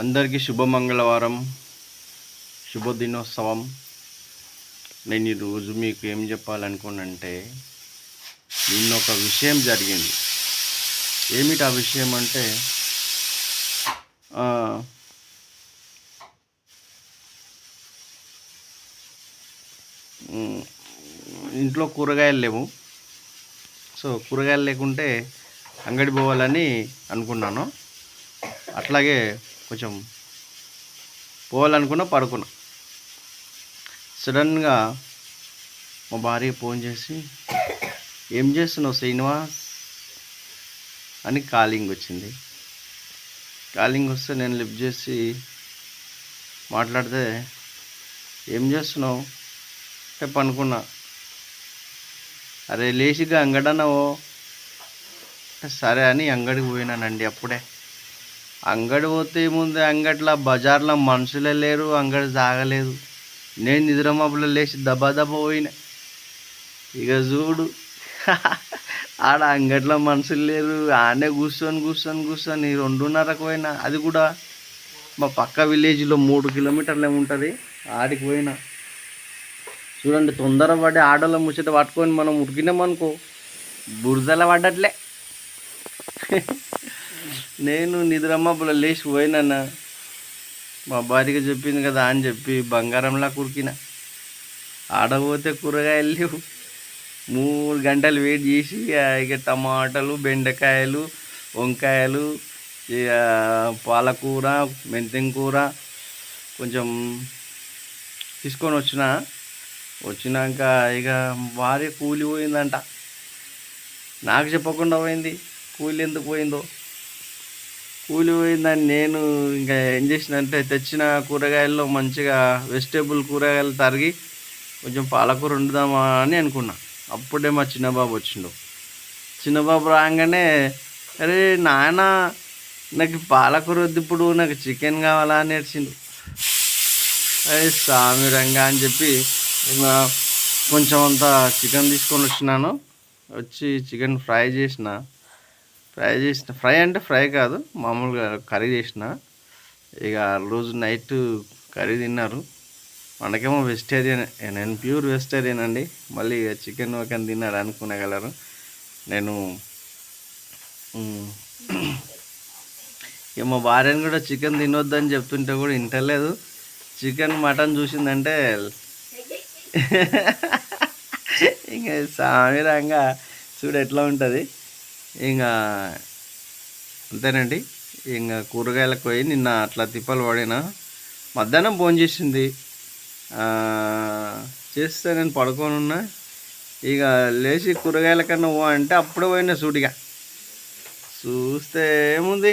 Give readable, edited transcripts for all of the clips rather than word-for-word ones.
అందరికీ శుభమంగళవారం, శుభదినోత్సవం. నేను ఈరోజు మీకు ఏం చెప్పాలనుకున్నంటే, నిన్న ఒక విషయం జరిగింది. ఏమిటి ఆ విషయం అంటే, ఇంట్లో కూరగాయలు లేవు. సో కూరగాయలు లేకుంటే అంగడి పోవాలని అనుకున్నాను. అట్లాగే కొంచెం పోవాలనుకున్నా, పడుకున్నా. సడన్గా మా భార్య ఫోన్ చేసి, ఏం చేస్తున్నావు శ్రీనివాస్ అని కాలింగ్ వచ్చింది. కాలింగ్ వస్తే నేను లిఫ్ట్ చేసి మాట్లాడితే, ఏం చేస్తున్నావు అంటే పనుకున్నా. అరే లేచిగా అంగడన్నావో, సరే అని అంగడికి పోయినానండి. అప్పుడే అంగడి పోతే ఏముంది, అంగట్లో బజార్లో మనుషులే లేరు, అంగడి సాగలేదు. నేను నిద్రమబ్బులో లేచి దబా పోయినా. ఇక చూడు ఆడ అంగట్లో మనుషులు లేరు, ఆడనే కూర్చొని 2:30కు పోయినా. అది కూడా మా పక్క విలేజ్లో 3 కిలోమీటర్లు ఉంటుంది, ఆడికి పోయినా. చూడండి, తొందరపడి ఆడోళ్ళ ముచ్చట పట్టుకొని మనం ఉరికినామనుకో, బురదల పడ్డట్లే. నేను నిద్రమబ్బులో లేచి పోయినా. మా భార్యకి చెప్పింది కదా అని చెప్పి బంగారంలా కురికిన. ఆడపోతే కూరగాయలు లేవు. 3 గంటలు వెయిట్ చేసి ఇక టమాటాలు, బెండకాయలు, వంకాయలు, ఇక పాలకూర, మెంతెం కూర కొంచెం తీసుకొని వచ్చినాక ఇక భార్య కూలి పోయిందంట. నాకు చెప్పకుండా పోయింది. కూలి ఎందుకు పోయిందో, కూలి పోయిందని నేను ఇంకా ఏం చేసినంటే, తెచ్చిన కూరగాయల్లో మంచిగా వెజిటేబుల్ కూరగాయలు తరిగి కొంచెం పాలకూర వండుదామా అని అనుకున్నా. అప్పుడే మా చిన్నబాబు వచ్చిండు. చిన్నబాబు రాగానే, అరే నాన్న నాకు పాలకూర వద్దు, ఇప్పుడు నాకు చికెన్ కావాలా అని ఏడ్చిండు. అరే స్వామి రంగా అని చెప్పి కొంచెం అంతా చికెన్ తీసుకొని వచ్చినాను. వచ్చి చికెన్ ఫ్రై చేసిన. ఫ్రై అంటే ఫ్రై కాదు, మామూలుగా కర్రీ చేసిన. ఇక రోజు నైట్ కర్రీ తిన్నారు. మనకేమో వెజిటేరియన్, నేను ప్యూర్ వెజిటేరియన్ అండి. మళ్ళీ చికెన్ ఒక తిన్నారు అనుకునేగలరు. నేను ఇక మా భార్యను కూడా చికెన్ తినొద్దని చెప్తుంటే కూడా వింటలేదు. చికెన్ మటన్ చూసిందంటే ఇంకా సామిరంగా చూడు ఎట్లా ఉంటుంది. ఇంకా అంతేనండి. ఇంకా కూరగాయలకు పోయి నిన్న అట్లా తిప్పలు పడినా. మధ్యాహ్నం ఫోన్ చేసింది, చేస్తే నేను పడుకొని ఉన్నా. ఇక లేచి కూరగాయల కన్నా అంటే అప్పుడే పోయినా సూటిగా. చూస్తే ఏముంది,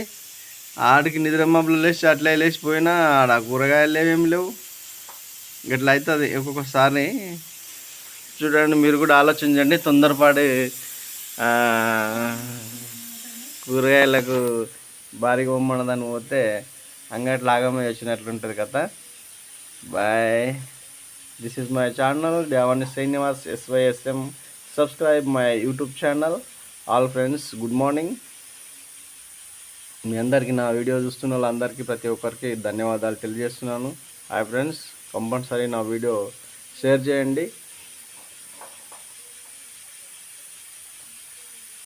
ఆడికి నిద్రమబ్బులు లేచి అట్లా లేచిపోయినా, ఆడ కూరగాయలు ఏమేమి లేవు. ఇట్లా అవుతుంది ఒక్కొక్కసారి. చూడండి, మీరు కూడా ఆలోచించండి. తొందరపడి కూరగాయలకు భారీగా బొమ్మన్నదాన్ని పోతే అంగట్లో ఆగమే వచ్చినట్లుంటుంది కదా. Bye. This is my channel Devani Srinivas SYSM. Subscribe my YouTube channel. All friends, good morning. మీ అందరికీ, నా వీడియో చూస్తున్న వాళ్ళందరికీ ప్రతి ఒక్కరికి ధన్యవాదాలు తెలియజేస్తున్నాను. హాయ్ ఫ్రెండ్స్, కంపల్సరీ నా వీడియో షేర్ చేయండి.